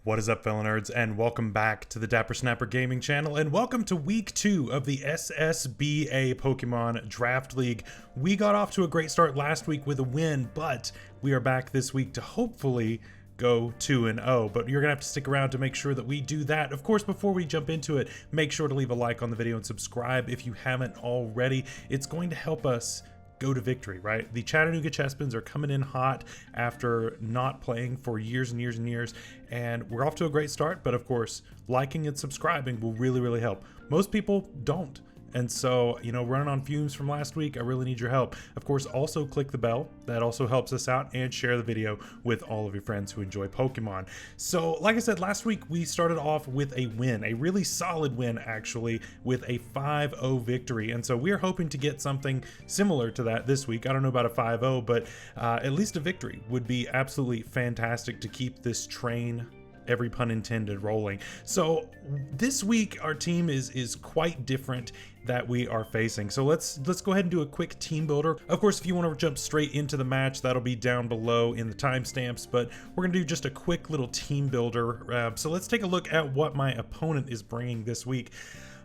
What is up, fellow nerds, and welcome back to the Dapper Snapper Gaming channel, and welcome to week 2 of the SSBA Pokemon Draft League. We got off to a great start last week with a win, but we are back this week to hopefully go 2-0, but you're gonna have to stick around to make sure that we do that. Of course, before we jump into it, make sure to leave a like on the video and subscribe if you haven't already. It's going to help us go to victory, right? The Chattanooga Chespins are coming in hot after not playing for years and years and years, and we're off to a great start, but of course, liking and subscribing will really help. Most people don't. And so, running on fumes from last week, I really need your help. Of course, also click the bell. That also helps us out, and share the video with all of your friends who enjoy Pokemon. So, like I said, last week we started off with a win, a really solid win actually, with a 5-0 victory. And so we're hoping to get something similar to that this week. I don't know about a 5-0, but at least a victory would be absolutely fantastic to keep this train, every pun intended, rolling. So this week our team is quite different that we are facing. So let's go ahead and do a quick team builder. Of course, if you want to jump straight into the match, that'll be down below in the timestamps, but we're gonna do just a quick little team builder. So let's take a look at what my opponent is bringing this week.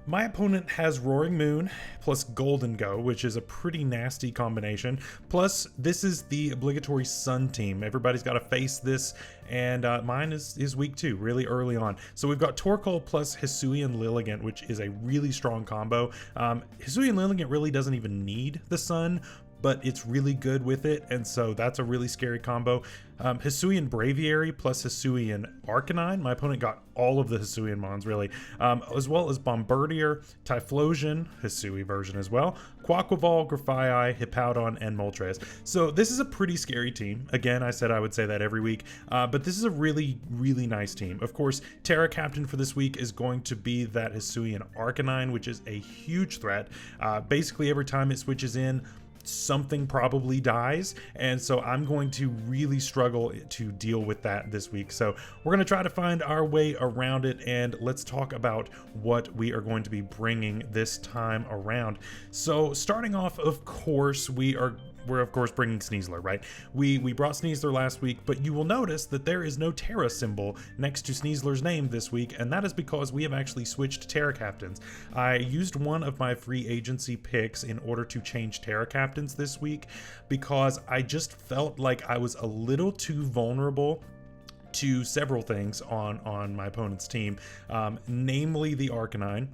My opponent has Roaring Moon plus Golden Go, which is a pretty nasty combination. Plus, this is the obligatory Sun team. Everybody's got to face this, and mine is week 2, really early on. So we've got Torkoal plus Hisuian Lilligant, which is a really strong combo. Hisuian Lilligant really doesn't even need the Sun, but it's really good with it, and so that's a really scary combo. Hisuian Braviary plus Hisuian Arcanine. My opponent got all of the Hisuian mons, really, as well as Bombardier, Typhlosion, Hisui version as well, Quaquaval, Grafaiai, Hippowdon, and Moltres. So this is a pretty scary team. Again, I said I would say that every week, but this is a really nice team. Of course, Terra Captain for this week is going to be that Hisuian Arcanine, which is a huge threat. Basically, every time it switches in, something probably dies, and so I'm going to really struggle to deal with that this week. So we're going to try to find our way around it, and let's talk about what we are going to be bringing this time around. So starting off, of course, we're of course bringing Sneasler, right? We brought Sneasler last week, but you will notice that there is no Terra symbol next to Sneasler's name this week, and that is because we have actually switched Terra Captains. I used one of my free agency picks in order to change Terra Captains this week, because I just felt like I was a little too vulnerable to several things on my opponent's team, namely the Arcanine.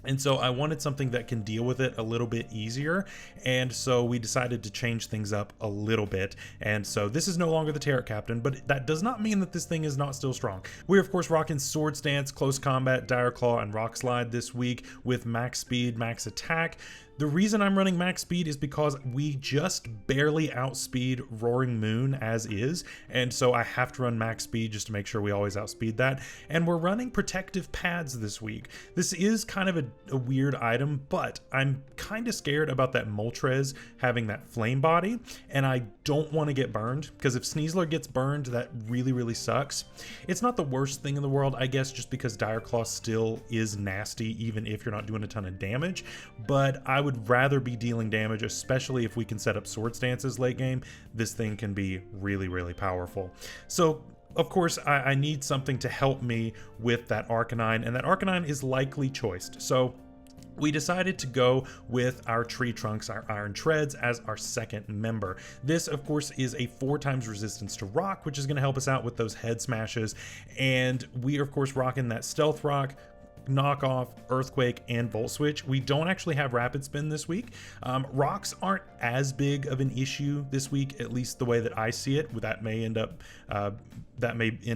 And so I wanted something that can deal with it a little bit easier, and so we decided to change things up a little bit. And so this is no longer the Terra Captain, but that does not mean that this thing is not still strong. We're of course rocking Sword Stance, Close Combat, Dire Claw, and Rock Slide this week with max speed, max attack. The reason I'm running max speed is because we just barely outspeed Roaring Moon as is, and so I have to run max speed just to make sure we always outspeed that. And we're running protective pads this week. This is kind of a weird item, but I'm kind of scared about that Moltres having that flame body, and I don't want to get burned, because if Sneasler gets burned, that really sucks. It's not the worst thing in the world, I guess, just because Dire Claw still is nasty even if you're not doing a ton of damage, but I would rather be dealing damage, especially if we can set up Sword Stances late game. This thing can be really powerful. So of course I need something to help me with that Arcanine, and that Arcanine is likely choiced. So we decided to go with our Tree Trunks, our Iron Treads, as our second member. This, of course, is a 4x resistance to rock, which is going to help us out with those head smashes. And we are, of course, rocking that Stealth Rock, Knockoff, Earthquake, and Volt Switch. We don't actually have Rapid Spin this week. Rocks aren't as big of an issue this week, at least the way that I see it. That may end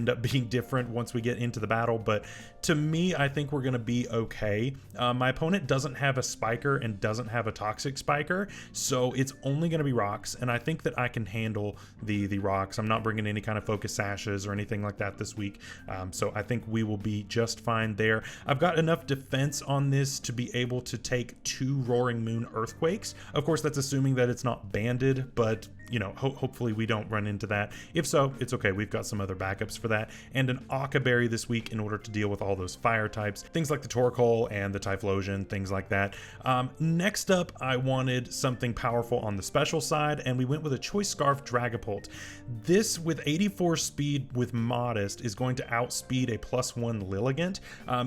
up being different once we get into the battle, but to me, I think we're going to be okay. My opponent doesn't have a Spiker and doesn't have a Toxic Spiker, so it's only going to be rocks, and I think that I can handle the rocks. I'm not bringing any kind of Focus Sashes or anything like that this week, so I think we will be just fine there. I've got enough defense on this to be able to take 2 Roaring Moon Earthquakes. Of course, that's assuming that it's not banded, but you know, hopefully we don't run into that. If so, it's okay. We've got some other backups for that. And an Akaberry this week in order to deal with all those fire types, things like the Torkoal and the Typhlosion, things like that. Next up, I wanted something powerful on the special side, and we went with a Choice Scarf Dragapult. This, with 84 speed with Modest, is going to outspeed a +1 Lilligant.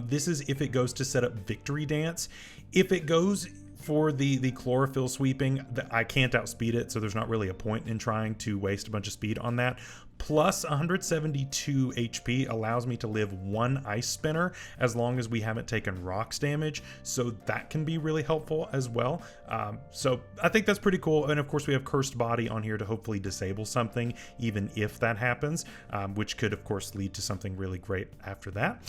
This is if it goes to set up Victory Dance. If it goes for the chlorophyll sweeping, I can't outspeed it, so there's not really a point in trying to waste a bunch of speed on that. Plus 172 HP allows me to live 1 Ice Spinner as long as we haven't taken rocks damage, so that can be really helpful as well. So I think that's pretty cool. And of course we have Cursed Body on here to hopefully disable something even if that happens, which could of course lead to something really great after that.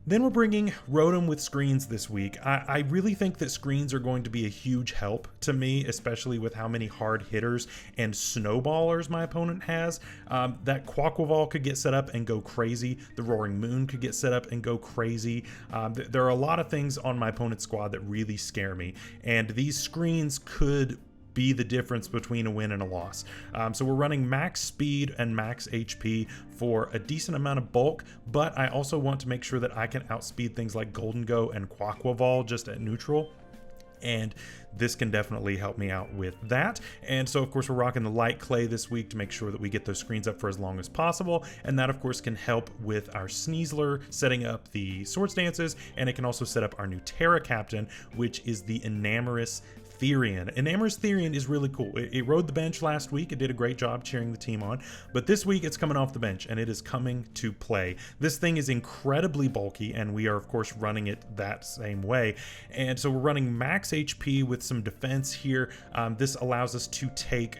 Then we're bringing Rotom with screens this week. I really think that screens are going to be a huge help to me, especially with how many hard hitters and snowballers my opponent has. That Quaquaval could get set up and go crazy. The Roaring Moon could get set up and go crazy. There are a lot of things on my opponent's squad that really scare me, and these screens could be the difference between a win and a loss. So we're running max speed and max HP for a decent amount of bulk, but I also want to make sure that I can outspeed things like Golden Go and Quaquaval just at neutral. And this can definitely help me out with that. And so of course we're rocking the light clay this week to make sure that we get those screens up for as long as possible, and that of course can help with our Sneasler setting up the Swords Dances, and it can also set up our new Terra Captain, which is the Enamorous Therian. Enamorous Therian is really cool. It rode the bench last week. It did a great job cheering the team on, but this week it's coming off the bench and it is coming to play. This thing is incredibly bulky, and we are of course running it that same way. And so we're running max HP with some defense here. This allows us to take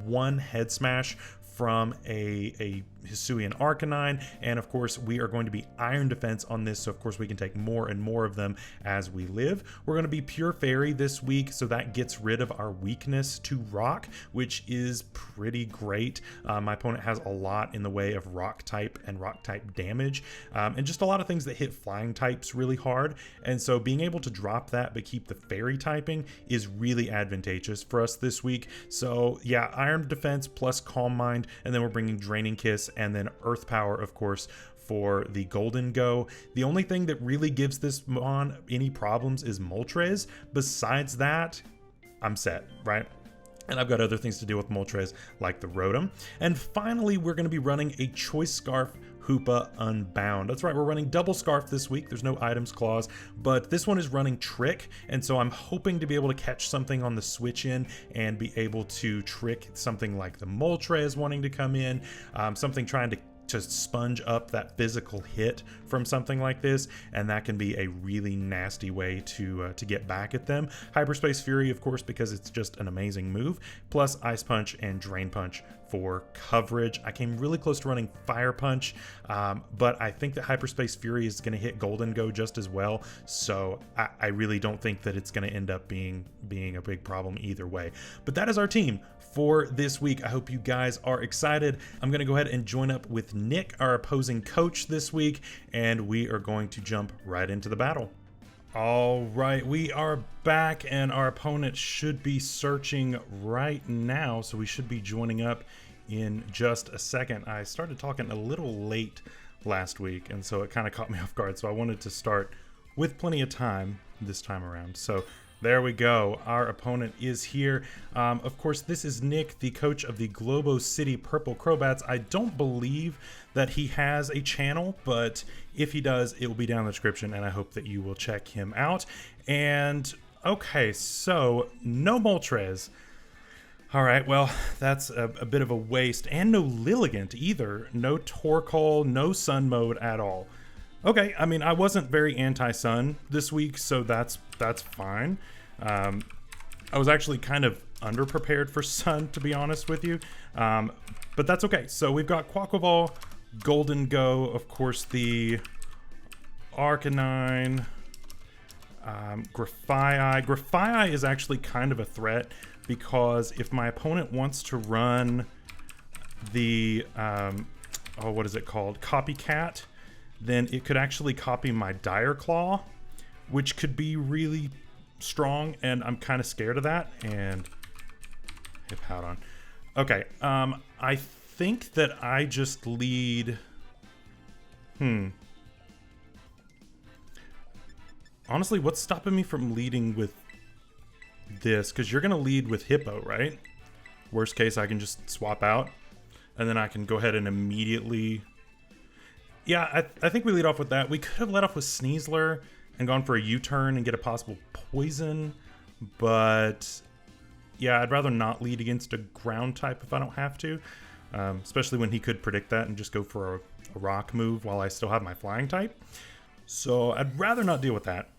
1 head smash from a Hisuian Arcanine, and of course we are going to be Iron Defense on this, so of course we can take more and more of them as we live. We're going to be Pure Fairy this week, so that gets rid of our weakness to rock, which is pretty great. My opponent has a lot in the way of rock type and rock type damage, and just a lot of things that hit flying types really hard, and so being able to drop that but keep the fairy typing is really advantageous for us this week. So yeah, Iron Defense plus Calm Mind, and then we're bringing Draining Kiss, and then Earth Power, of course, for the Golden Go. The only thing that really gives this mon any problems is Moltres. Besides that, I'm set, right? And I've got other things to deal with Moltres, like the Rotom. And finally, we're going to be running a Choice Scarf Hoopa Unbound. That's right, we're running double Scarf this week. There's no items clause, but this one is running Trick, and so I'm hoping to be able to catch something on the switch in and be able to trick something like the Moltres wanting to come in, something trying to sponge up that physical hit from something like this, and that can be a really nasty way to get back at them. Hyperspace Fury, of course, because it's just an amazing move, plus Ice Punch and Drain Punch for coverage. I came really close to running Fire Punch, but I think that Hyperspace Fury is going to hit Golden Go just as well, so I really don't think that it's going to end up being a big problem either way. But that is our team for this week. I hope you guys are excited. I'm going to go ahead and join up with Nick, our opposing coach this week, and we are going to jump right into the battle. All right, we are back, and our opponent should be searching right now, so we should be joining up in just a second. I started talking a little late last week, and so it kind of caught me off guard, so I wanted to start with plenty of time this time around. So there we go. Our opponent is here. Of course, this is Nick, the coach of the Globo City Purple Crobats. I don't believe that he has a channel, but if he does, it will be down in the description, and I hope that you will check him out. And okay, so no Moltres. All right, well, that's a bit of a waste, and no Lilligant either. No Torkoal, no Sun Mode at all. Okay, I mean, I wasn't very anti-Sun this week, so that's fine. I was actually kind of underprepared for Sun, to be honest with you, but that's okay. So we've got Quaquaval, Golden Go, of course, the Arcanine, Grafaiai. Grafaiai is actually kind of a threat, because if my opponent wants to run the, what is it called? Copycat, then it could actually copy my Dire Claw, which could be really strong, and I'm kind of scared of that. And hip out on. Okay, I think that I just lead... Honestly, what's stopping me from leading with this? Because you're going to lead with Hippo, right? Worst case, I can just swap out. And then I can go ahead and immediately... Yeah, I think we lead off with that. We could have led off with Sneasler and gone for a U-turn and get a possible poison. But... yeah, I'd rather not lead against a ground type if I don't have to. Especially when he could predict that and just go for a rock move while I still have my flying type. So I'd rather not deal with that.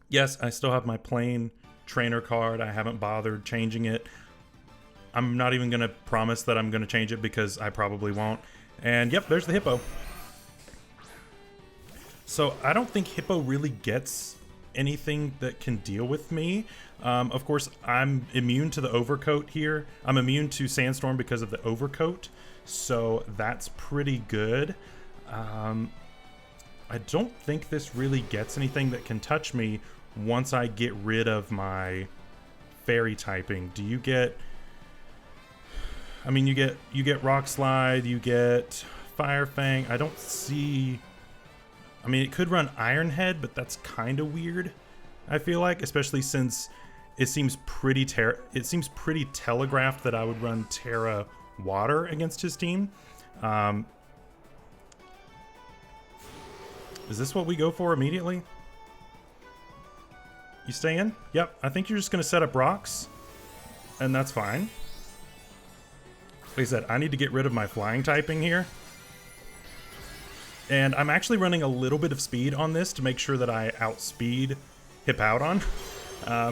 Yes, I still have my plain trainer card. I haven't bothered changing it. I'm not even going to promise that I'm going to change it because I probably won't. And yep, there's the Hippo. So I don't think Hippo really gets anything that can deal with me. Of course, I'm immune to the overcoat here. I'm immune to Sandstorm because of the overcoat. So that's pretty good. I don't think this really gets anything that can touch me once I get rid of my fairy typing. Do you get... I mean, you get Rock Slide, you get Fire Fang. I don't see... I mean, it could run Iron Head, but that's kind of weird, I feel like, especially since it seems pretty telegraphed that I would run Terra Water against his team. Is this what we go for immediately? You stay in? Yep, I think you're just going to set up rocks, and that's fine. Like I said, I need to get rid of my flying typing here. And I'm actually running a little bit of speed on this to make sure that I outspeed Hippowdon,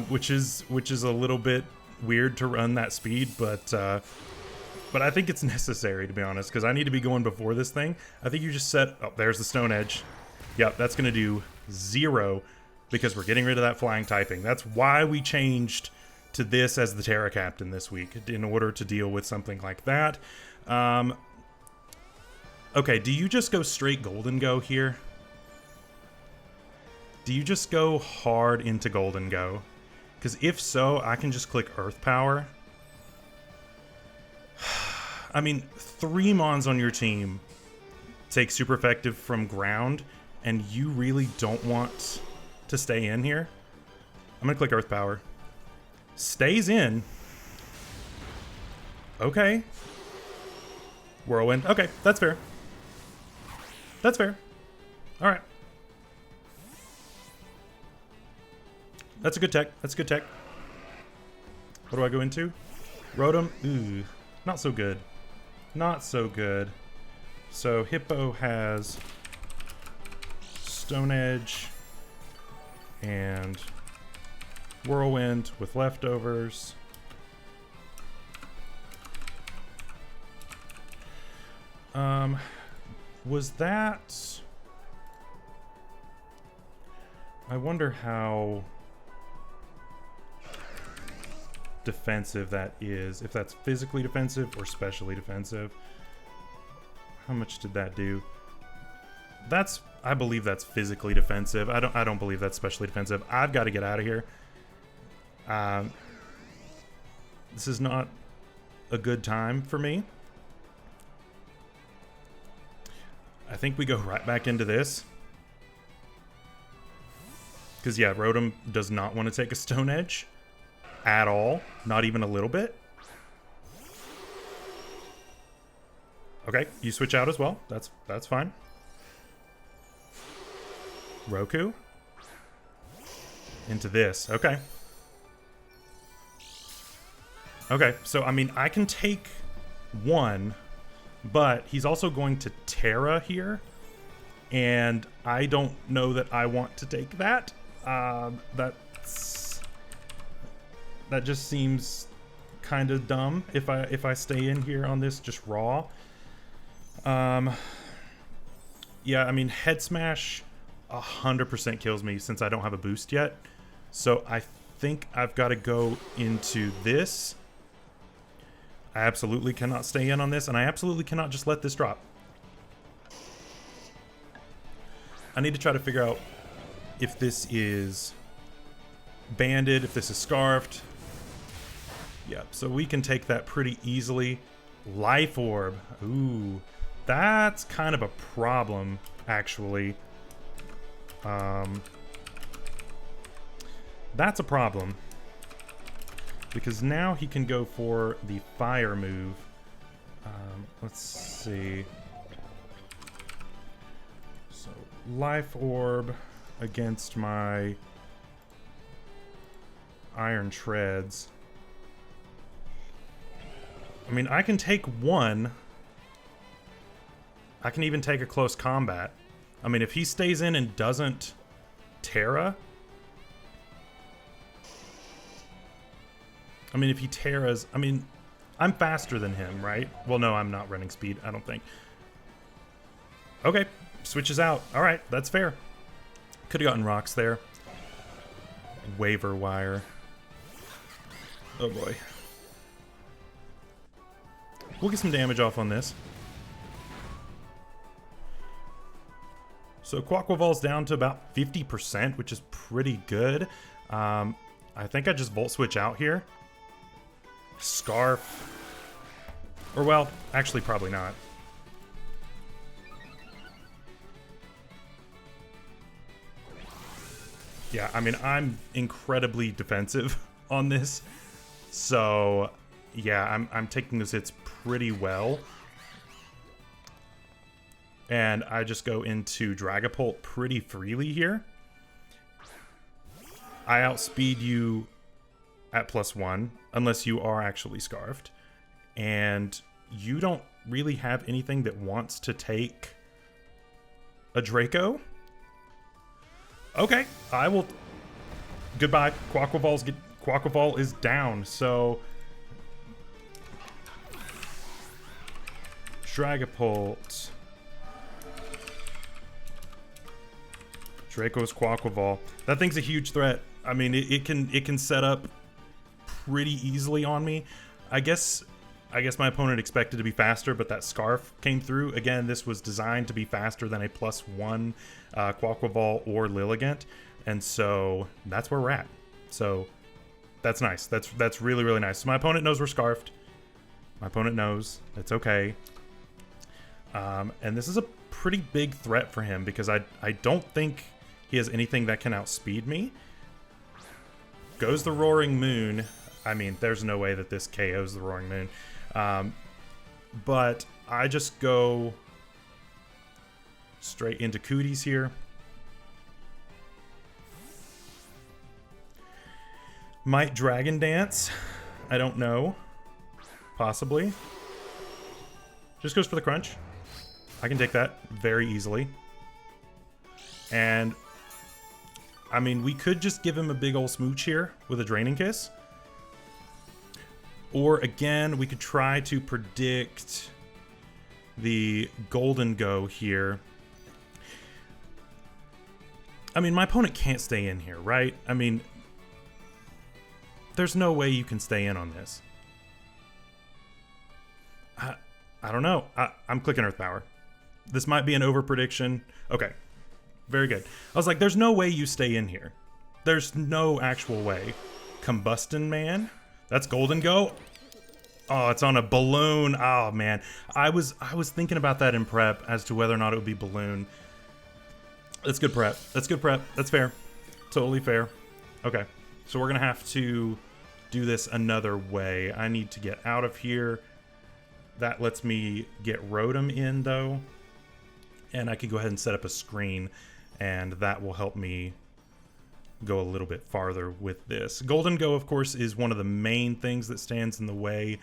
which is a little bit weird to run that speed, but I think it's necessary, to be honest, because I need to be going before this thing. I think you just set... oh, there's the Stone Edge. Yep, that's going to do 0 because we're getting rid of that flying typing. That's why we changed to this as the Terra Captain this week, in order to deal with something like that. Okay, do you just go straight Golden Go here? Do you just go hard into Golden Go? Because if so, I can just click Earth Power. I mean, 3 Mons on your team take super effective from ground, and you really don't want to stay in here. I'm going to click Earth Power. Stays in. Okay. Whirlwind. Okay, that's fair. That's fair. All right. That's a good tech. That's a good tech. What do I go into? Rotom. Ooh, not so good. Not so good. So Hippo has Stone Edge and Whirlwind with leftovers. Was that... I wonder how defensive that is. If that's physically defensive or specially defensive. How much did that do? That's... I believe that's physically defensive. I don't believe that's specially defensive. I've got to get out of here. This is not a good time for me. I think we go right back into this. Because, yeah, Rotom does not want to take a Stone Edge at all. Not even a little bit. Okay, you switch out as well. That's fine. Roku. Into this. Okay. Okay, so, I mean, I can take 1... but he's also going to Terra here, and I don't know that I want to take that. That just seems kind of dumb if I stay in here on this just raw. Yeah, I mean, Head Smash 100% kills me since I don't have a boost yet. So I think I've got to go into this. I absolutely cannot stay in on this, and I absolutely cannot just let this drop. I need to try to figure out if this is banded, if this is scarfed. Yep, so we can take that pretty easily. Life Orb. Ooh, that's kind of a problem, actually. That's a problem. Because now he can go for the fire move. Let's see. So, Life Orb against my Iron Treads. I mean, I can take one. I can even take a close combat. I mean, if he stays in and doesn't Terra... I mean, if he Terras... I mean, I'm faster than him, right? Well, no, I'm not running speed, I don't think. Okay, switches out. All right, that's fair. Could have gotten rocks there. Waiver wire. Oh, boy. We'll get some damage off on this. So Quaquaval's down to about 50%, which is pretty good. I think I just Volt Switch out here. Scarf. Or, well, actually probably not. Yeah, I mean, I'm incredibly defensive on this. So, yeah, I'm taking those hits pretty well. And I just go into Dragapult pretty freely here. I outspeed you at +1, unless you are actually Scarfed. And you don't really have anything that wants to take a Draco. Okay, I will... Goodbye. Quaquaval is down, so... Dragapult. Draco's Quaquaval. That thing's a huge threat. I mean, it can set up pretty easily on me. I guess my opponent expected to be faster, but that Scarf came through. Again, this was designed to be faster than a +1 Quaquaval or Lilligant, and so that's where we're at. So that's nice. That's really, really nice. So my opponent knows we're Scarfed. My opponent knows. It's okay. And this is a pretty big threat for him because I don't think he has anything that can outspeed me. Goes the Roaring Moon. I mean, there's no way that this KOs the Roaring Moon. But I just go straight into Cooties here. Might Dragon Dance. I don't know. Possibly. Just goes for the crunch. I can take that very easily. And, I mean, we could just give him a big ol' smooch here with a Draining Kiss. Or, again, we could try to predict the Golden Go here. I mean, my opponent can't stay in here, right? I mean, there's no way you can stay in on this. I don't know. I'm clicking Earth Power. This might be an over prediction. Okay. Very good. I was like, there's no way you stay in here. There's no actual way. Combustion Man. That's Golden Go. Oh, it's on a balloon. Oh, man. I was thinking about that in prep as to whether or not it would be balloon. That's good prep. That's good prep. That's fair. Totally fair. Okay. So we're going to have to do this another way. I need to get out of here. That lets me get Rotom in, though. And I could go ahead and set up a screen, and that will help me go a little bit farther with this. Golden Go, of course, is one of the main things that stands in the way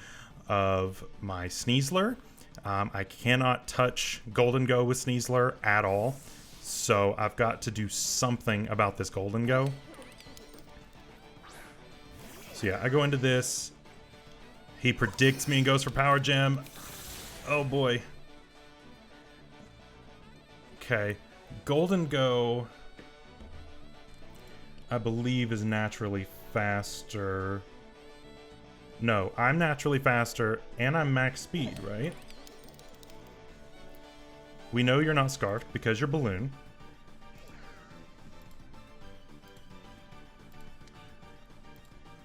of my Sneasler. I cannot touch Golden Go with Sneasler at all, so I've got to do something about this Golden Go. So yeah, I go into this. He predicts me and goes for Power Gem. Oh boy. Okay. Golden Go, I believe, is naturally faster. No, I'm naturally faster, and I'm max speed, right? We know you're not Scarfed because you're Balloon.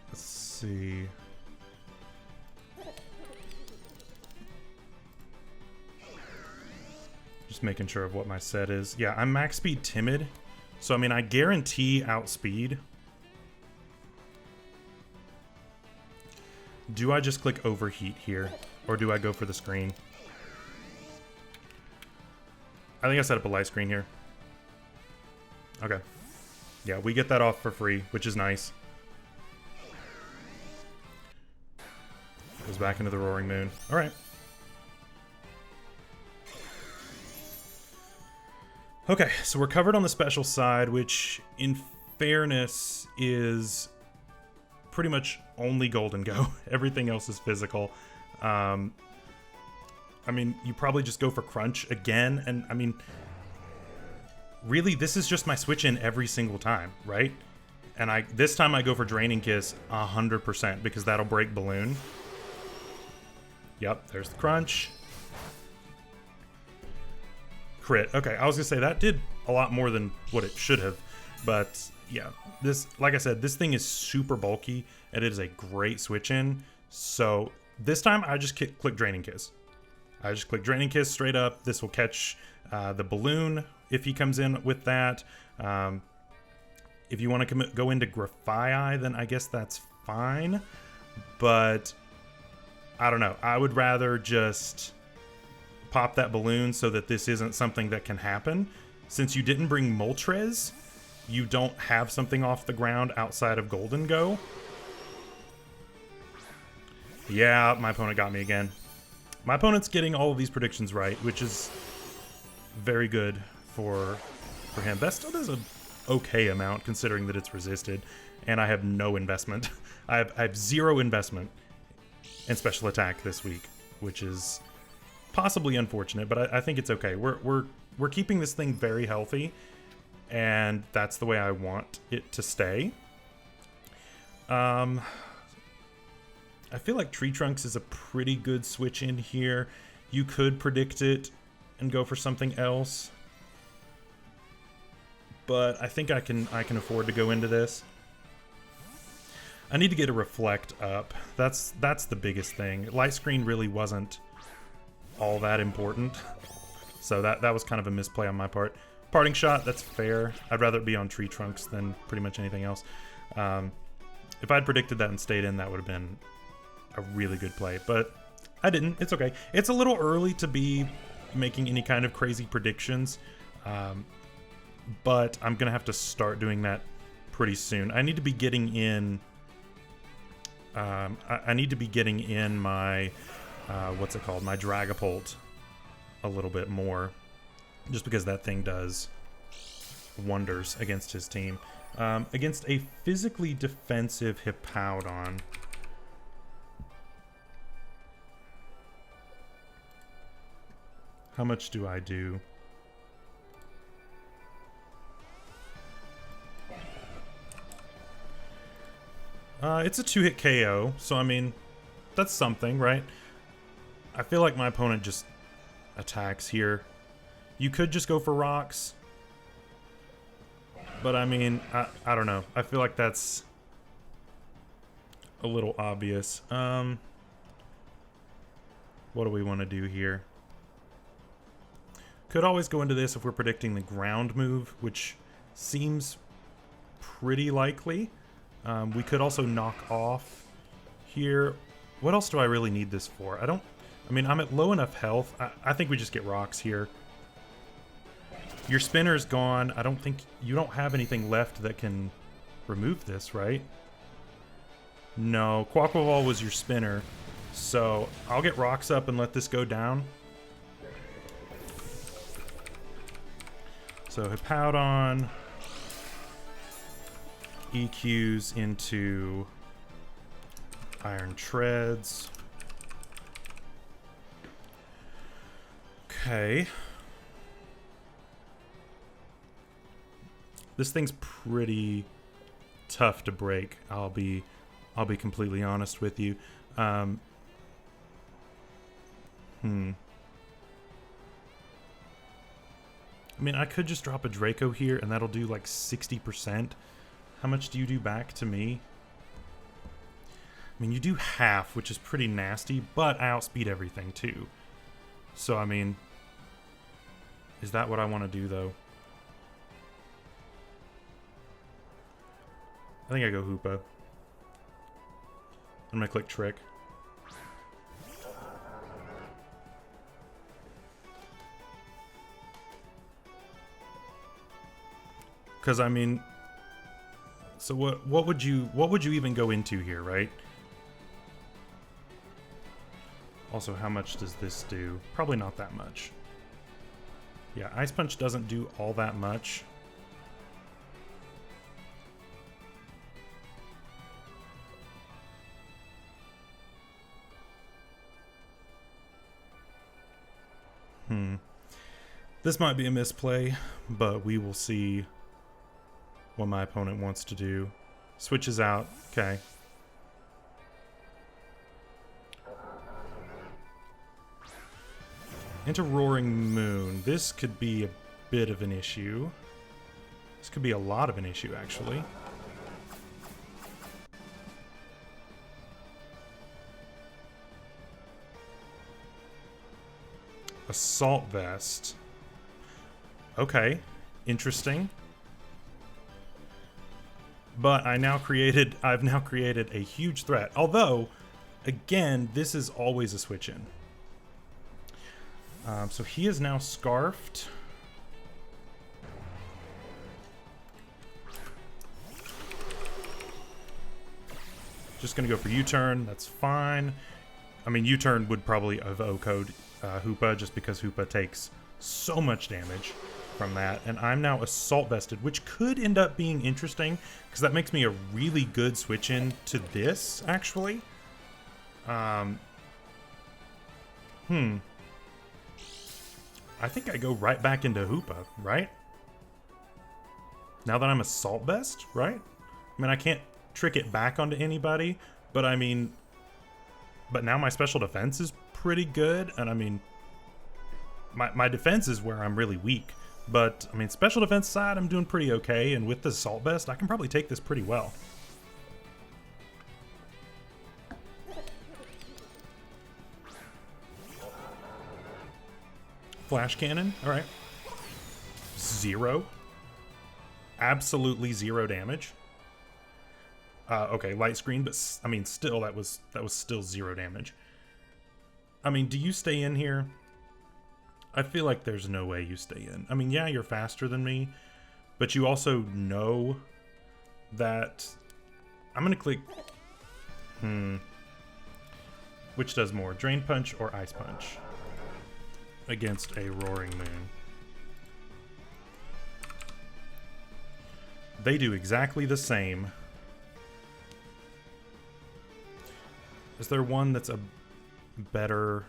Let's see. Just making sure of what my set is. Yeah, I'm max speed timid. So, I mean, I guarantee outspeed. Do I just click overheat here? Or do I go for the screen? I think I set up a light screen here. Okay. Yeah, we get that off for free, which is nice. Goes back into the Roaring Moon. Alright. Okay, so we're covered on the special side, which, in fairness, is pretty much only Golden Go. Everything else is physical. I mean, you probably just go for Crunch again, and I mean, really, this is just my switch in every single time, right? And this time I go for Draining Kiss 100% because that'll break Balloon. Yep, there's the Crunch. Crit. Okay, I was gonna say that did a lot more than what it should have, but yeah, this, like I said, this thing is super bulky and it is a great switch in. So this time I just click Draining Kiss. I just click Draining Kiss straight up. This will catch the Balloon if he comes in with that. If you want to go into Grafii, then I guess that's fine. But I don't know. I would rather just pop that Balloon so that this isn't something that can happen. Since you didn't bring Moltres, you don't have something off the ground outside of Golden Go. Yeah, my opponent got me again. My opponent's getting all of these predictions right, which is very good for him. That still does an okay amount considering that it's resisted, and I have no investment. I have zero investment in special attack this week, which is possibly unfortunate, but I think it's okay. We're keeping this thing very healthy, and that's the way I want it to stay. I feel like Tree Trunks is a pretty good switch in here. You could predict it and go for something else, but I think I can afford to go into this. I need to get a Reflect up. That's the biggest thing. Light Screen really wasn't all that important, so that was kind of a misplay on my part. Parting Shot, that's fair. I'd rather it be on Tree Trunks than pretty much anything else. If I'd predicted that and stayed in, that would have been a really good play, but I didn't. It's okay. It's a little early to be making any kind of crazy predictions, but I'm gonna have to start doing that pretty soon. I need to be getting in I need to be getting in my what's it called, my Dragapult a little bit more, just because that thing does wonders against his team. Against a physically defensive Hippowdon, how much do I do? It's a 2-hit KO, so I mean, that's something, right? I feel like my opponent just attacks here. You could just go for rocks, but I mean, I don't know. I feel like that's a little obvious. What do we want to do here? Could always go into this if we're predicting the ground move, which seems pretty likely. We could also knock off here. What else do I really need this for? I mean, I'm at low enough health. I think we just get rocks here. Your spinner's gone. I don't think you don't have anything left that can remove this, right? No, Quaquaval was your spinner. So I'll get rocks up and let this go down. So Hippowdon EQs into Iron Treads. Okay. This thing's pretty tough to break. I'll be completely honest with you. I mean, I could just drop a Draco here, and that'll do like 60%. How much do you do back to me? I mean, you do half, which is pretty nasty, but I outspeed everything too. So, I mean, Is that what I want to do, though? I think I go Hoopa. I'm going to click Trick. Because, I mean... So what would you even go into here, right? Also, how much does this do? Probably not that much. Yeah, Ice Punch doesn't do all that much. This might be a misplay, but we will see what my opponent wants to do. Switches out. Okay. Into Roaring Moon. This could be a bit of an issue. This could be a lot of an issue, actually. Assault Vest. Okay. Interesting. But I've now created a huge threat. Although, again, this is always a switch in. So he is now scarfed. Just gonna go for U-turn. That's fine. I mean, U-turn would probably have O-code Hoopa, just because Hoopa takes so much damage from that. And I'm now assault vested, which could end up being interesting because that makes me a really good switch in to this, actually. I think I go right back into Hoopa, right? Now that I'm assault vest, right? I mean, I can't trick it back onto anybody, but I mean, but now my special defense is pretty good, and I mean, my defense is where I'm really weak. But, I mean, special defense side, I'm doing pretty okay, and with the assault vest, I can probably take this pretty well. Flash cannon, alright. 0. Absolutely 0 damage. Okay, light screen, but, I mean, still, that was still 0 damage. I mean, do you stay in here? I feel like there's no way you stay in. I mean, yeah, you're faster than me, but you also know that... I'm gonna click... Which does more, Drain Punch or Ice Punch? Against a Roaring Moon. They do exactly the same. Is there one that's a better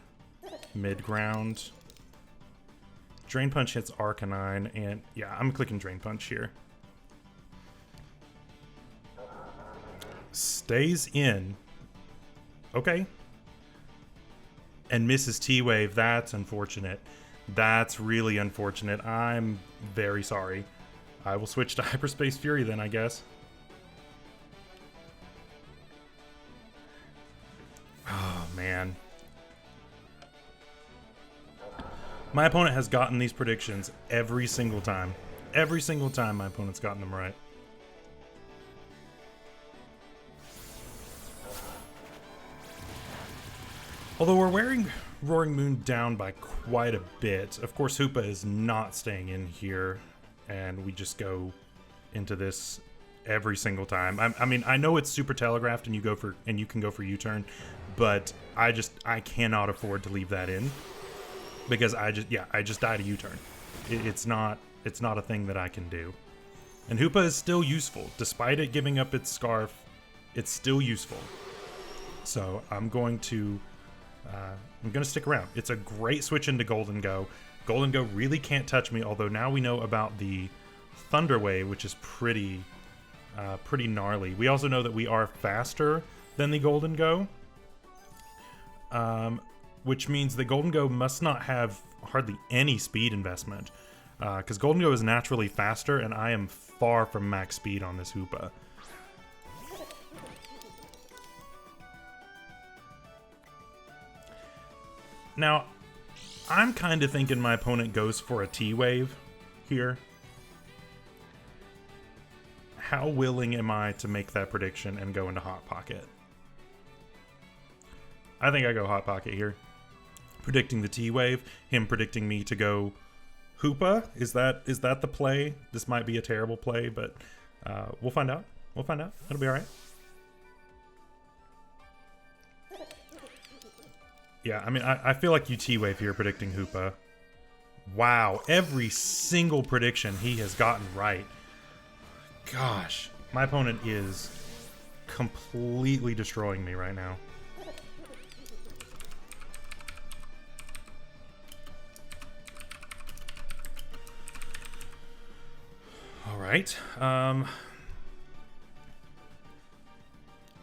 mid-ground? Drain Punch hits Arcanine, and yeah, I'm clicking Drain Punch here. Stays in. Okay. And misses T-Wave. That's unfortunate. That's really unfortunate. I'm very sorry. I will switch to Hyperspace Fury then, I guess. Oh, man. My opponent has gotten these predictions every single time. Every single time my opponent's gotten them right. Although we're wearing Roaring Moon down by quite a bit. Of course, Hoopa is not staying in here, and we just go into this every single time. I mean, I know it's super telegraphed, and you can go for U-turn, but I cannot afford to leave that in. Because I just died a U-turn. It's not a thing that I can do. And Hoopa is still useful. Despite it giving up its scarf, it's still useful. So I'm going to stick around. It's a great switch into Golden Go. Golden Go really can't touch me, although now we know about the Thunder Wave, which is pretty gnarly. We also know that we are faster than the Golden Go. Which means the Golden Go must not have hardly any speed investment. Because Golden Go is naturally faster, and I am far from max speed on this Hoopa. Now, I'm kind of thinking my opponent goes for a T-Wave here. How willing am I to make that prediction and go into Hot Pocket? I think I go Hot Pocket here. Predicting the T-Wave, him predicting me to go Hoopa. Is that the play? This might be a terrible play, but we'll find out. We'll find out. It'll be all right. Yeah, I mean, I feel like you T-Wave here predicting Hoopa. Wow, every single prediction he has gotten right. Gosh, my opponent is completely destroying me right now. All right.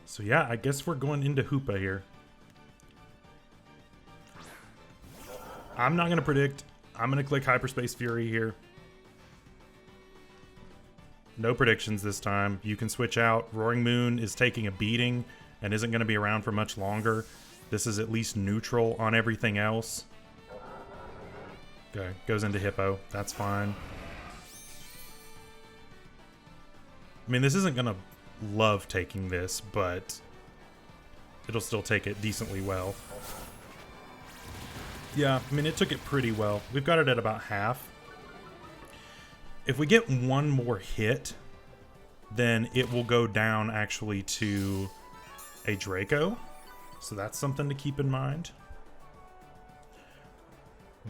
So yeah, I guess we're going into Hoopa here. I'm not going to predict. I'm going to click Hyperspace Fury here. No predictions this time. You can switch out. Roaring Moon is taking a beating and isn't going to be around for much longer. This is at least neutral on everything else. Okay, goes into Hippo. That's fine. I mean, this isn't going to love taking this, but it'll still take it decently well. Yeah, I mean, it took it pretty well. We've got it at about half. If we get one more hit, then it will go down actually to a Draco. So that's something to keep in mind.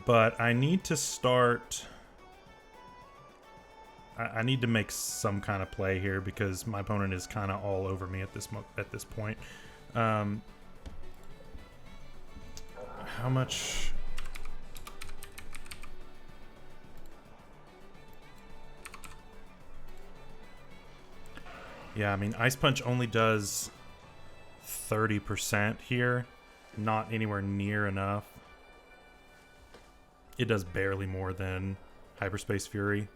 But I need to start... I need to make some kind of play here because my opponent is kind of all over me at this point. How much... Yeah, I mean, Ice Punch only does 30% here. Not anywhere near enough. It does barely more than Hyperspace Fury.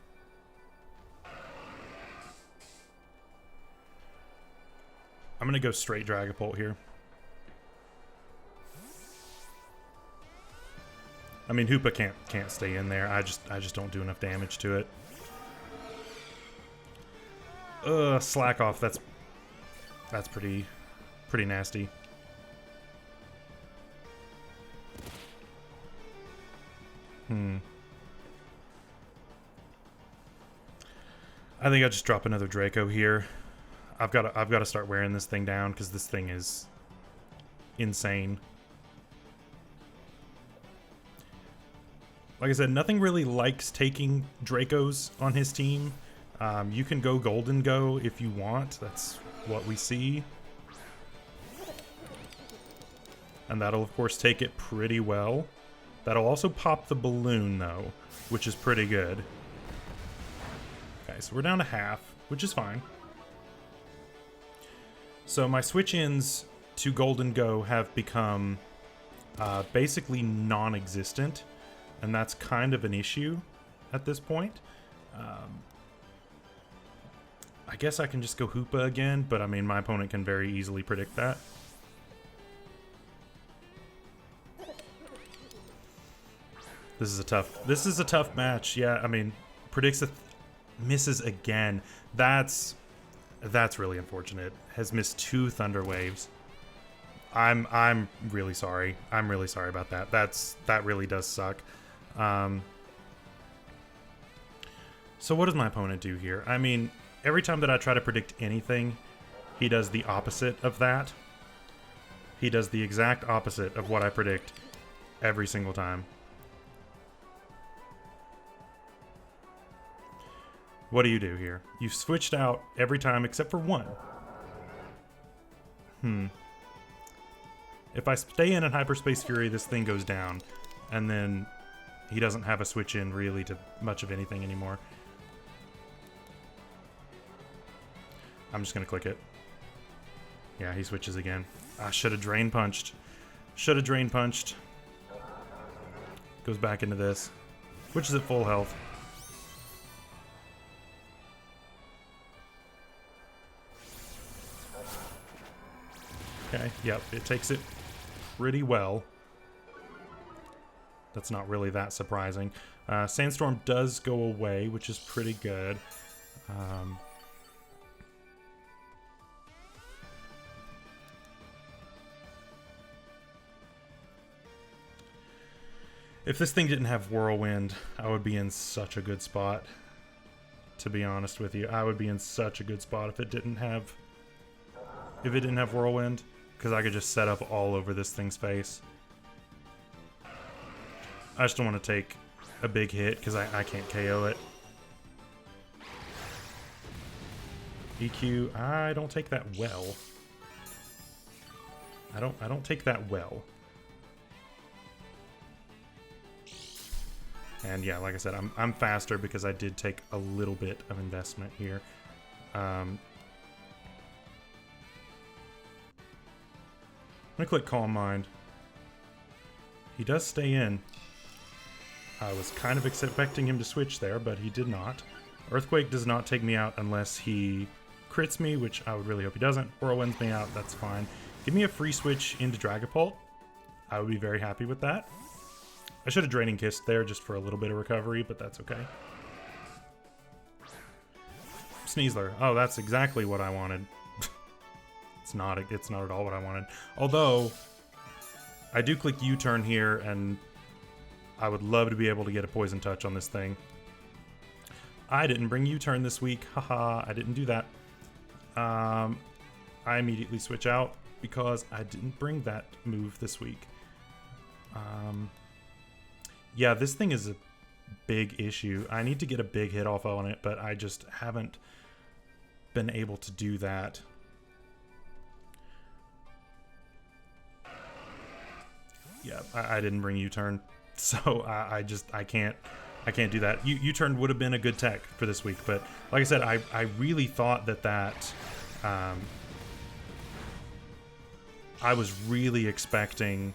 I'm going to go straight Dragapult here. I mean, Hoopa can't stay in there. I just don't do enough damage to it. Slack off. That's pretty nasty. I think I'll just drop another Draco here. I've got to start wearing this thing down because this thing is insane. Like I said, nothing really likes taking Dracos on his team. You can go Golden Go if you want. That's what we see. And that'll, of course, take it pretty well. That'll also pop the balloon, though, which is pretty good. Okay, so we're down to half, which is fine. So my switch-ins to Golden Go have become basically non-existent, and that's kind of an issue at this point. I guess I can just go Hoopa again, but I mean, my opponent can very easily predict that. This is a tough match. Yeah, I mean, predicts misses again. That's really unfortunate. Has missed 2 Thunder Waves. I'm really sorry. I'm really sorry about that. That really does suck. So what does my opponent do here? I mean, every time that I try to predict anything, he does the opposite of that. He does the exact opposite of what I predict every single time. What do you do here? You've switched out every time except for one. If I stay in Hyperspace Fury, this thing goes down. And then he doesn't have a switch in really to much of anything anymore. I'm just going to click it. Yeah, he switches again. I should have Drain Punched. Should have Drain Punched. Goes back into this. Which is at full health. Okay, yep, it takes it pretty well. that's not really that surprising. Sandstorm does go away, which is pretty good. If this thing didn't have Whirlwind, I would be in such a good spot. To be honest with you, I would be in such a good spot if it didn't have Whirlwind, because I could just set up all over this thing's face. I just don't want to take a big hit because I can't KO it. EQ, I don't take that well. I don't take that well. And yeah, like I said, I'm faster because I did take a little bit of investment here. I'm gonna click Calm Mind. He does stay in. I was kind of expecting him to switch there, but he did not. Earthquake does not take me out unless he crits me, which I would really hope he doesn't. Whirlwinds me out, that's fine. Give me a free switch into Dragapult. I would be very happy with that. I should have Draining Kissed there just for a little bit of recovery, but that's okay. Sneasler. Oh, that's exactly what I wanted. It's not at all what I wanted. Although, I do click U-turn here, and I would love to be able to get a Poison Touch on this thing. I didn't bring U-turn this week. Haha, I didn't do that. I immediately switch out because I didn't bring that move this week. Yeah, this thing is a big issue. I need to get a big hit off on it, but I just haven't been able to do that. Yeah, I didn't bring U-turn, so I can't do that. U-turn would have been a good tech for this week, but like I said, I really thought that I was really expecting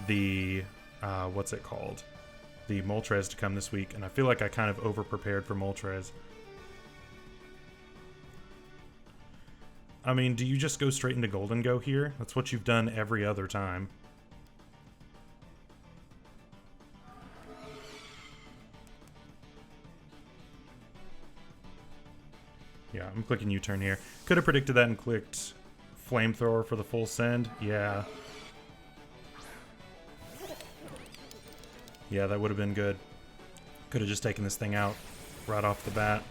the what's it called? The Moltres to come this week, and I feel like I kind of over-prepared for Moltres. I mean, do you just go straight into Golden Go here? That's what you've done every other time. Yeah, I'm clicking U-turn here. Could have predicted that and clicked Flamethrower for the full send. Yeah. Yeah, that would have been good. Could have just taken this thing out right off the bat.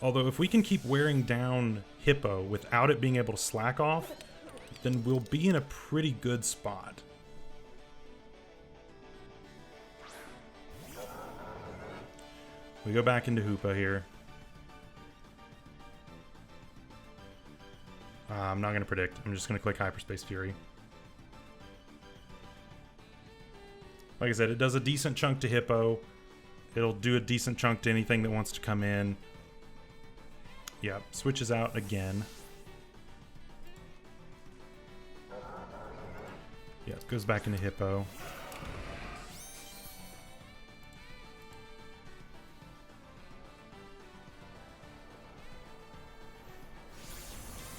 Although, if we can keep wearing down Hippo without it being able to slack off, then we'll be in a pretty good spot. We go back into Hoopa here. I'm not going to predict. I'm just going to click Hyperspace Fury. Like I said, it does a decent chunk to Hippo. It'll do a decent chunk to anything that wants to come in. Yeah, switches out again. Yeah, it goes back into Hippo.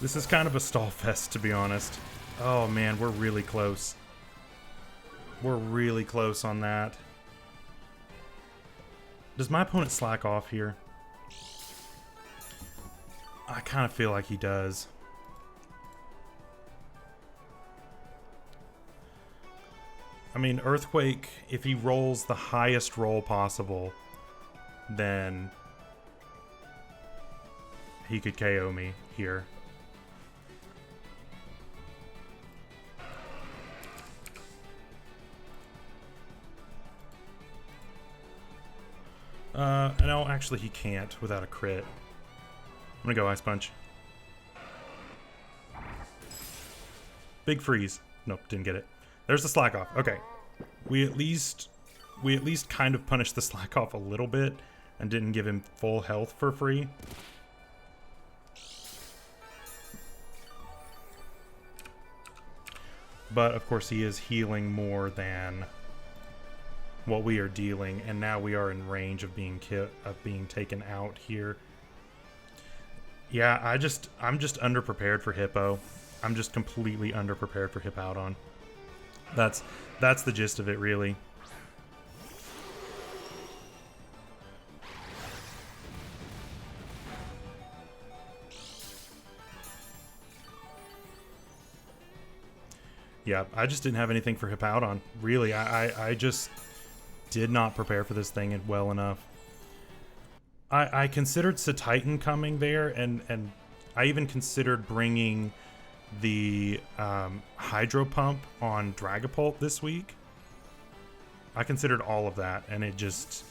This is kind of a stall fest, to be honest. Oh man, we're really close. We're really close on that. Does my opponent slack off here? I kind of feel like he does. I mean, Earthquake, if he rolls the highest roll possible, then he could KO me here. No, actually he can't without a crit. I'm gonna go Ice Punch. Big freeze. Nope, didn't get it. There's the slack off. Okay. We at least kind of punished the slack off a little bit and didn't give him full health for free. But of course he is healing more than what we are dealing, and now we are in range of being taken out here. Yeah, I'm just underprepared for Hippo. I'm just completely underprepared for Hippowdon. That's the gist of it, really. Yeah, I just didn't have anything for Hippowdon. Really, I just did not prepare for this thing well enough. I considered Titan coming there, and I even considered bringing the Hydro Pump on Dragapult this week. I considered all of that, and it just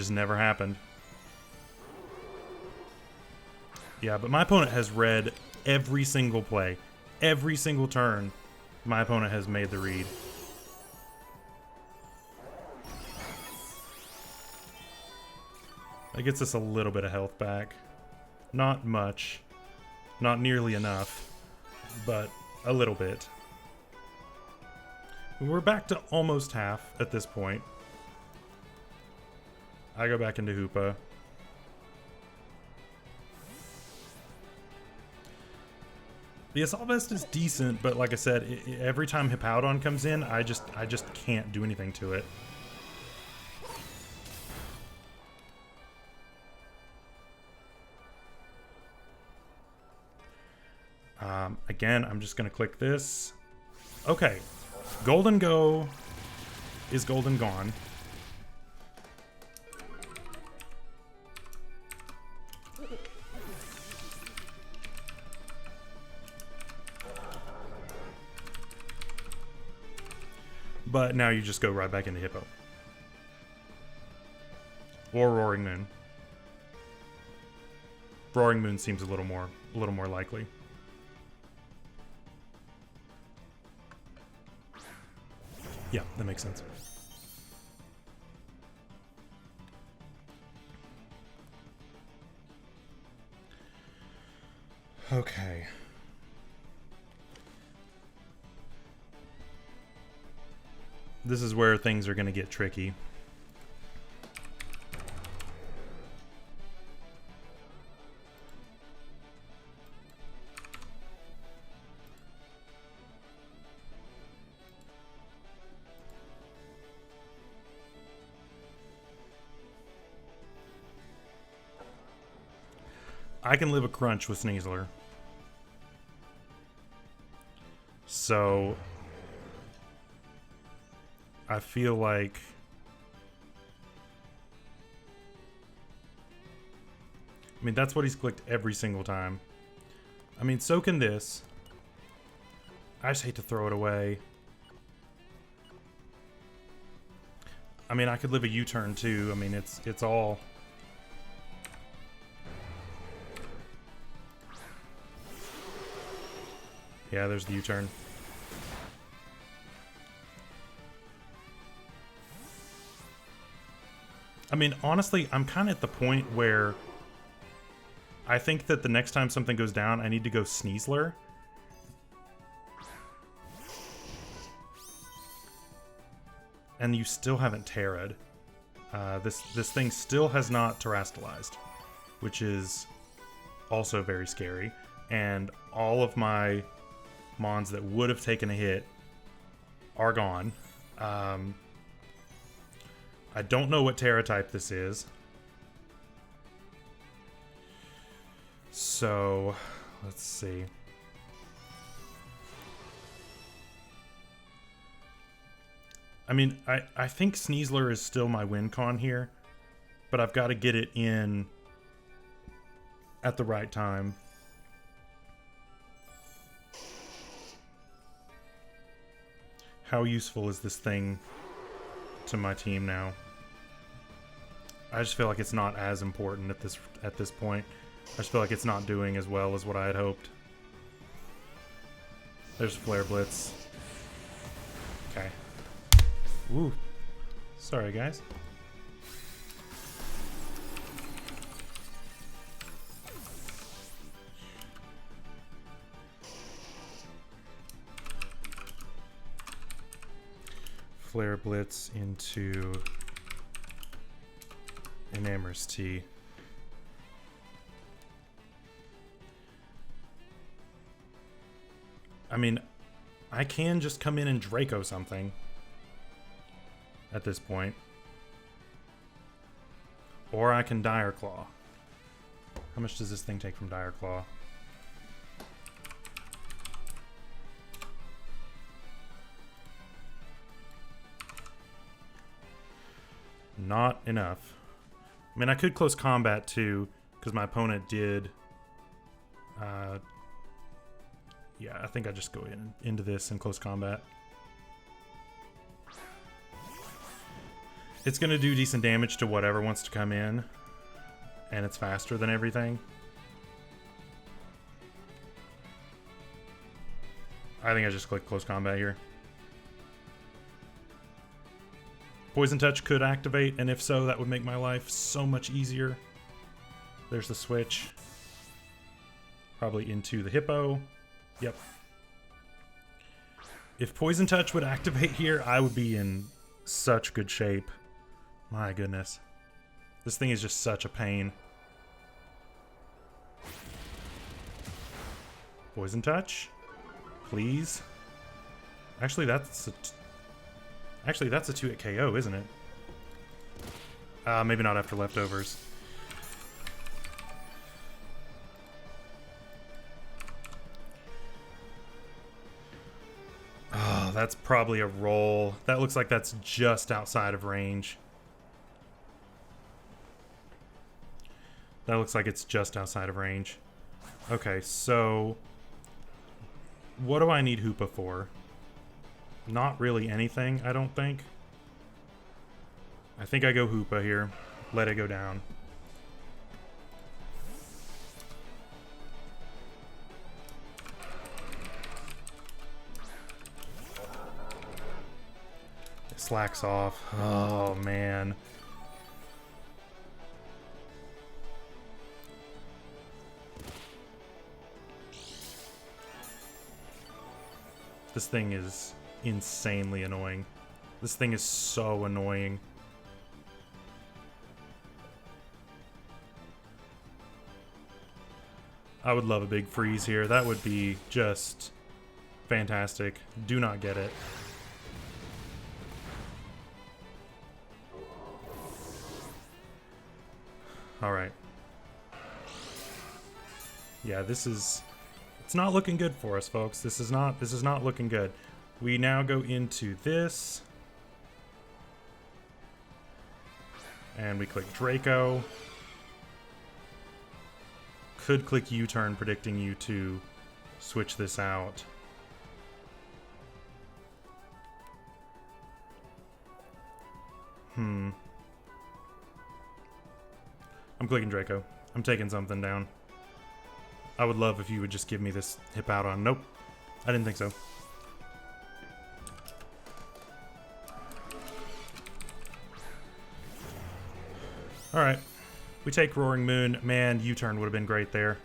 never happened. Yeah, but my opponent has read every single play. Every single turn, my opponent has made the read. That gets us a little bit of health back. Not much. Not nearly enough. But a little bit. We're back to almost half at this point. I go back into Hoopa. The Assault Vest is decent, but like I said, every time Hippowdon comes in, I just can't do anything to it. Again, I'm just going to click this. Okay. Golden Go is Golden Gone. But now you just go right back into Hippo. Or Roaring Moon. Roaring Moon seems a little more likely. Yeah, that makes sense. Okay. This is where things are going to get tricky. I can live a crunch with Sneasler. So I feel like that's what he's clicked every single time. I mean, so can this. I just hate to throw it away. I mean, I could live a U-turn too. I mean, it's all. Yeah, there's the U-turn. I mean, honestly, I'm kind of at the point where I think that the next time something goes down, I need to go Sneasler. And you still haven't Terra'd. This thing still has not terastallized, which is also very scary. And all of my Mons that would have taken a hit are gone. I don't know what Terra type this is. So, let's see. I mean, I think Sneasler is still my win con here, but I've got to get it in at the right time. How useful is this thing to my team now? I just feel like it's not as important at this point. I just feel like it's not doing as well as what I had hoped. There's Flare Blitz. Okay. Ooh. Sorry, guys. Flare Blitz into Enamor's Tea. I mean, I can just come in and Draco something at this point. Or I can Dire Claw. How much does this thing take from Dire Claw? Not enough. I mean, I could close combat too, because my opponent did. Yeah, I think I just go into this and close combat. It's going to do decent damage to whatever wants to come in, and it's faster than everything. I think I just click close combat here. Poison Touch could activate, and if so, that would make my life so much easier. There's the switch. Probably into the Hippo. Yep. If Poison Touch would activate here, I would be in such good shape. My goodness. This thing is just such a pain. Poison Touch. Please. Actually, that's a 2-hit KO, isn't it? Maybe not after leftovers. Oh, that's probably a roll. That looks like that's just outside of range. That looks like it's just outside of range. Okay, so what do I need Hoopa for? Not really anything, I don't think. I think I go Hoopa here. Let it go down. It slacks off. Oh, man. This thing is insanely annoying. This thing is so annoying. I would love a big freeze here. That would be just fantastic. Do not get it. All right. Yeah, this is... It's not looking good for us, folks. This is not looking good. We now go into this. And we click Draco. Could click U-turn, predicting you to switch this out. I'm clicking Draco. I'm taking something down. I would love if you would just give me this hip out on. Nope. I didn't think so. Alright. We take Roaring Moon. Man, U-turn would have been great there.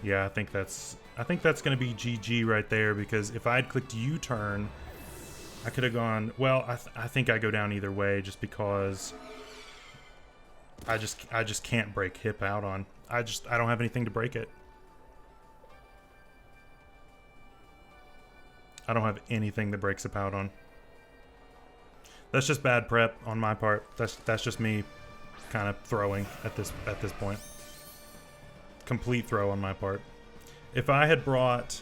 Yeah, I think that's going to be GG right there, because if I had clicked U-turn, I could have gone... Well, I think I go down either way, just because... I just can't break hip out on. I don't have anything to break it. I don't have anything that breaks hip out on. That's just bad prep on my part. That's just me kind of throwing at this point. Complete throw on my part. If I had brought...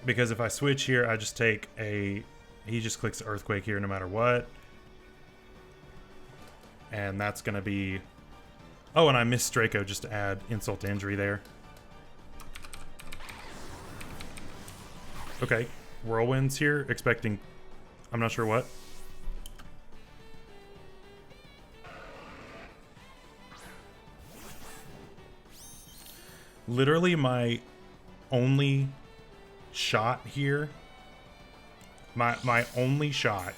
Because if I switch here, I just take a... He just clicks Earthquake here no matter what. And that's going to be... Oh, and I missed Draco just to add insult to injury there. Okay. Whirlwinds here, expecting... I'm not sure what. Literally my only shot here... My only shot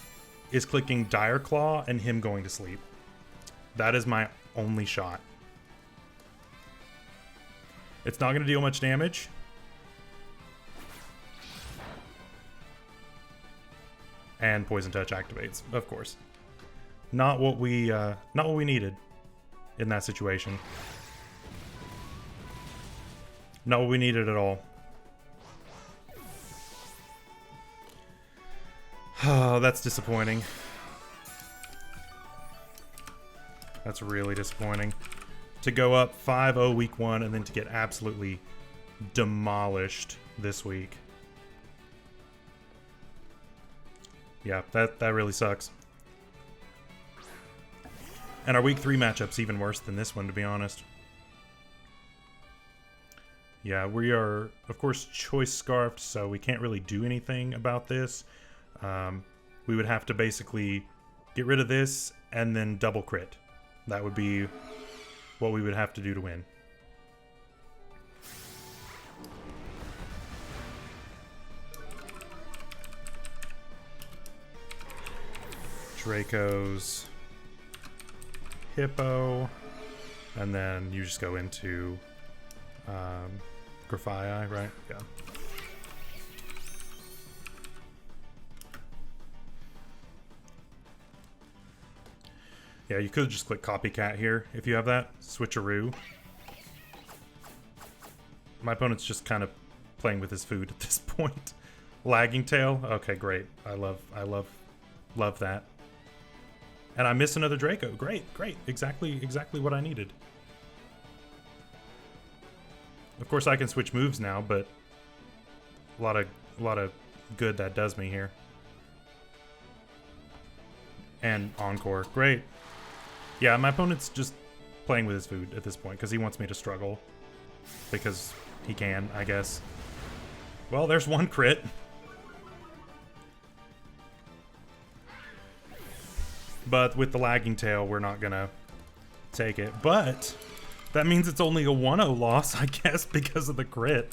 is clicking Dire Claw and him going to sleep. That is my only shot. It's not going to deal much damage. And Poison Touch activates, of course. Not what we needed in that situation. Not what we needed at all. Oh, that's disappointing. That's really disappointing. To go up 5-0 week 1 and then to get absolutely demolished this week. Yeah, that really sucks. And our week 3 matchup's even worse than this one, to be honest. Yeah, we are, of course, choice scarfed, so we can't really do anything about this. We would have to basically get rid of this and then double crit. That would be what we would have to do to win. Draco's Hippo, and then you just go into Grafii, right? Yeah. Yeah, you could just click copycat here if you have that. Switcheroo. My opponent's just kind of playing with his food at this point. Lagging tail. Okay, great. I love that. And I miss another Draco. Great. Exactly what I needed. Of course, I can switch moves now, but a lot of good that does me here. And Encore. Great. Yeah, my opponent's just playing with his food at this point because he wants me to struggle. Because he can, I guess. Well, there's one crit. But with the lagging tail, we're not gonna take it. But that means it's only a 1-0 loss, I guess, because of the crit.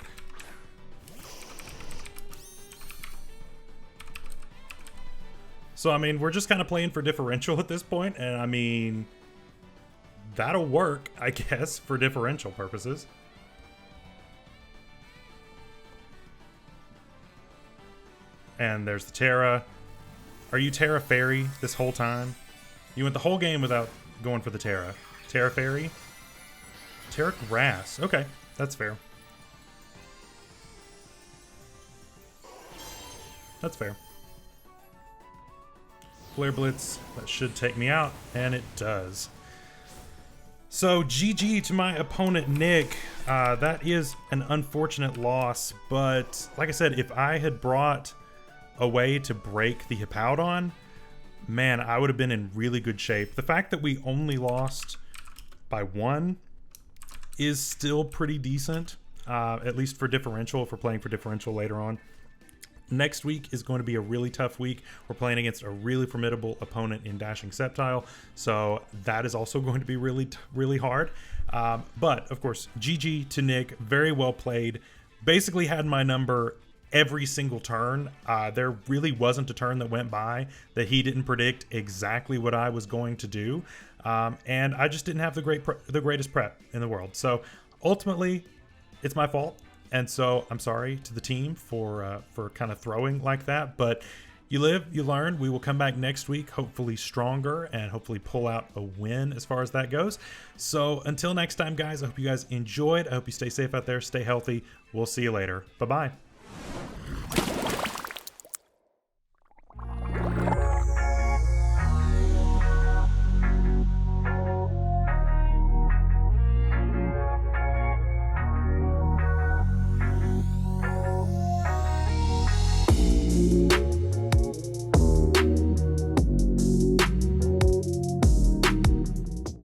So, I mean, we're just kind of playing for differential at this point, and I mean, that'll work, I guess, for differential purposes. And there's the Terra. Are you Terra Fairy this whole time? You went the whole game without going for the Terra. Terra Fairy? Terra Grass. Okay, that's fair. That's fair. Flare Blitz, that should take me out, and it does. So GG to my opponent Nick. That is an unfortunate loss, but like I said, if I had brought a way to break the Hippowdon, man, I would have been in really good shape. The fact that we only lost by 1 is still pretty decent, at least for differential, if we're playing for differential later on. Next week is going to be a really tough week. We're playing against a really formidable opponent in Dashing Sceptile, so that is also going to be really hard. But, of course, GG to Nick. Very well played. Basically had my number every single turn. There really wasn't a turn that went by that he didn't predict exactly what I was going to do. And I just didn't have the greatest prep in the world. So, ultimately, it's my fault. And so I'm sorry to the team for kind of throwing like that, but you live, you learn. We will come back next week, hopefully stronger, and hopefully pull out a win as far as that goes. So until next time, guys, I hope you guys enjoyed. I hope you stay safe out there, stay healthy. We'll see you later. Bye-bye.